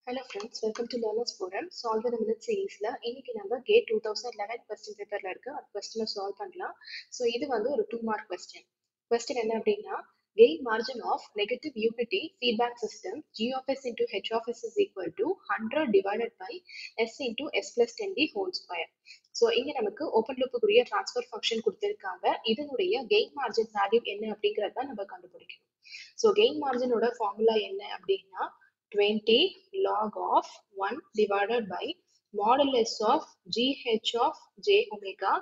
Hello friends, welcome to Learners Forum. Solve in a minute series la இன்னைக்கு நம்ம GATE 2011 question paperல இருக்க அந்த question solve பண்ணலாம். So இது வந்து ஒரு 2 mark question. Question என்ன அப்படின்னா gain margin of negative UPT feedback system G of s into H of s is equal to 100 divided by s into s plus 10d whole square. So இங்க நமக்கு open loop குரிய transfer function கொடுத்திருக்காங்க. இதனுடைய gain margin value என்ன அப்படிங்கறத நம்ம கண்டுபிடிக்கணும். So gain margin ஓட formula என்ன அப்படின்னா 20 log of 1 divided by modulus of GH of J omega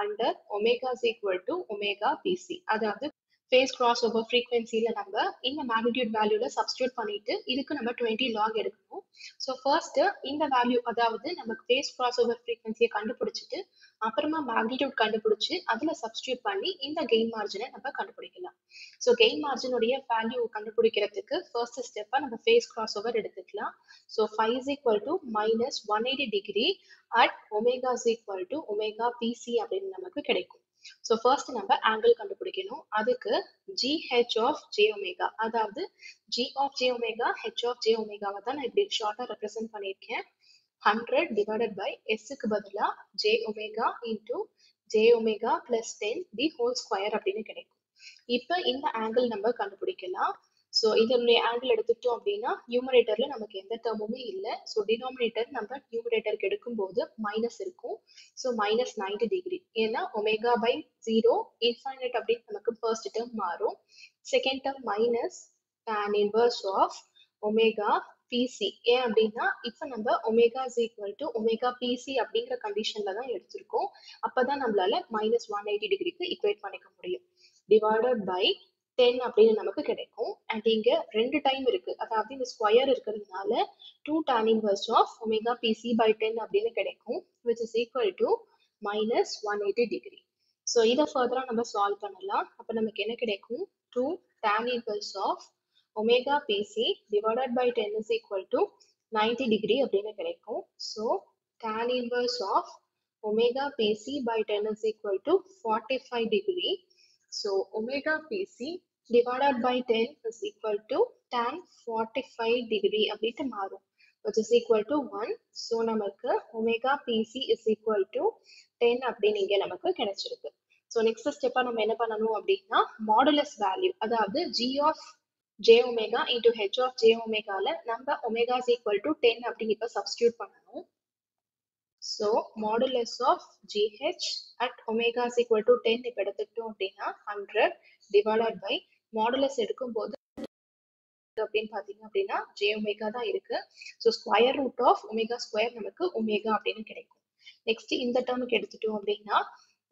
under omega is equal to omega PC. அதாவது phase crossover frequency ல நம்ம இந்த magnitude value ல substitute பண்ணிட்டு இதுக்கு நம்ம 20 log எடுக்கணும். So first இந்த value அதாவது நமக்கு phase crossover frequency கண்டுபிடிச்சிட்டு அப்புறமா magnitude கண்டுபிடிச்சு அதுல substitute பண்ணி இந்த gain margin நம்ம கண்டுபிடிக்கலாம். So gain margin உடைய value கண்டுபிடிக்கிறதுக்கு first step நம்ம phase crossover எடுத்துக்கலாம். So phi is equal to minus 180 degree at omega is equal to omega PC அப்படின்னு நமக்கு கிடைக்கும். So first நம்ம angle கண்டுபிடிக்கணும். அதுக்கு GH of J omega அதாவது G of J omega H of J omega தான் நான் இப்படி ஷார்ட்டா ரெப்ரசென்ட் பண்ணியிருக்கேன். 100 divided by S க்கு பதிலா J omega into J omega plus 10 the whole square அப்படின்னு கிடைக்கும். இப்ப இந்த ஆங்கிள் நம்ம கண்டுபிடிக்கலாம். ஸோ இதனுடைய ஆங்கிள் எடுத்துட்டோம் அப்படின்னா நியூமரேட்டர்ல நமக்கு எந்த டேர்முமே இல்லை. ஸோ டினாமினேட்டர் நம்ம நியூமரேட்டருக்கு எடுக்கும்போது மைனஸ் இருக்கும். ஸோ minus 90 டிகிரி ஏன்னா ஒமேகா பை 0 இன்ஃபைனைட் அப்படின்னு நமக்கு ஃபர்ஸ்ட் டேர்ம் மாறும். Second term minus tan inverse of omega PC. ஏன் அப்படின்னா இப்ப நம்ம omega is equal to omega PC அப்படிங்கிற கண்டிஷன்ல தான் எடுத்திருக்கோம். அப்பதான் நம்மளால minus 180 டிகிரிக்கு ஈக்குவேட் பண்ணிக்க முடியும். டிவைடட் பை 10 அப்படின்னு நமக்கு கிடைக்கும். அண்ட் இங்க ரெண்டு டைம் இருக்கு, அதாவது இந்த ஸ்கொயர் இருக்கிறதுனால 2 tan inverse of omega pc by 10 அப்படின்னு கிடைக்கும், which is equal to minus 180 degree. So இதை ஃபர்தரா நம்ம சால்வ் பண்ணலாம். அப்ப நமக்கு என்ன கிடைக்கும்? 2 tan inverse of omega pc divided by 10 is equal to 90 degree அப்படின்னு கிடைக்கும். So tan inverse of omega pc by 10 is equal to 45 degree. So omega PC divided by 10 is equal to tan 45 degree அப்படிட்டு மாறும், which is equal to 1. So நமக்கு omega PC is equal to 10 அப்படின்னு இங்க நமக்கு கிடைச்சிருக்கு. So next step நம்ம என்ன பண்ணணும் அப்படின்னா modulus value அதாவது G of J omega into H of J omega ல நம்ம omega is equal to 10 அப்படின்னு இப்ப substitute பண்ணணும். So modulus of GH at omega is equal to 10 இப்ப எடுத்துக்கிட்டோம் அப்படின்னா 100 divided by modulus எடுக்கும்போது அப்படின்னு பாத்தீங்க அப்படின்னா J omega தான் இருக்கு. So square root of omega square நமக்கு omega அப்படின்னு கிடைக்கும். Next இந்த டேர்முக்கு எடுத்துட்டோம் அப்படின்னா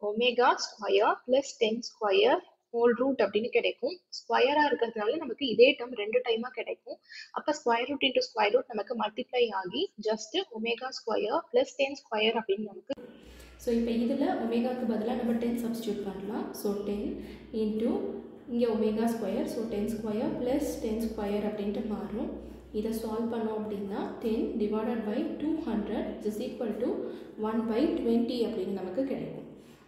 omega square plus 10 square whole root அப்படின்னு கிடைக்கும். ஸ்கொயரா இருக்கிறதுனால நமக்கு இதே டேர்ம் ரெண்டு டைமா கிடைக்கும். அப்ப square root into square root நமக்கு மல்டிப்ளை ஆகி just omega square plus 10 square அப்படின்னு நமக்கு. ஸோ இப்போ இதில் ஒமேகாவுக்கு பதிலாக நம்ம 10 சப்ஸ்டியூட் பண்ணலாம். ஸோ 10 இன்ட்டு இங்கே omega square, so 10 square plus 10 square அப்படின்ட்டு மாறும். இதை சால்வ் பண்ணோம் அப்படின்னா 10 divided by 200 is equal to 1/20 அப்படின்னு நமக்கு கிடைக்கும்.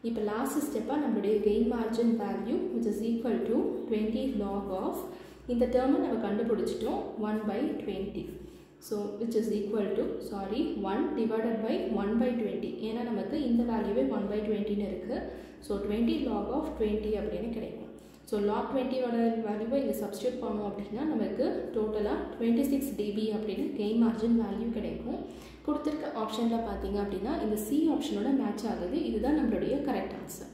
இப்போ லாஸ்ட் ஸ்டெப்பாக நம்மளுடைய gain margin value which is equal to 20 log of இந்த டேர்மை நம்ம கண்டுபிடிச்சிட்டோம் 1/20. So which is equal to 1 divided by 1/20 ஏன்னா நமக்கு இந்த வேல்யூவே 1/20ன்னு இருக்குது. ஸோ 20 log ஆஃப் 20 அப்படின்னு கிடைக்கும். ஸோ log 20ஓட வேல்யூவை இங்கே சப்ஸ்டியூட் பண்ணோம் அப்படின்னா நமக்கு டோட்டலாக 26 dB அப்படின்னு கெயின் மார்ஜின் வேல்யூ கிடைக்கும். கொடுத்துருக்க ஆப்ஷனில் பார்த்தீங்க அப்படின்னா இந்த சி ஆப்ஷனோட மேட்ச் ஆகுது. இதுதான் நம்மளுடைய கரெக்ட் ஆன்சர்.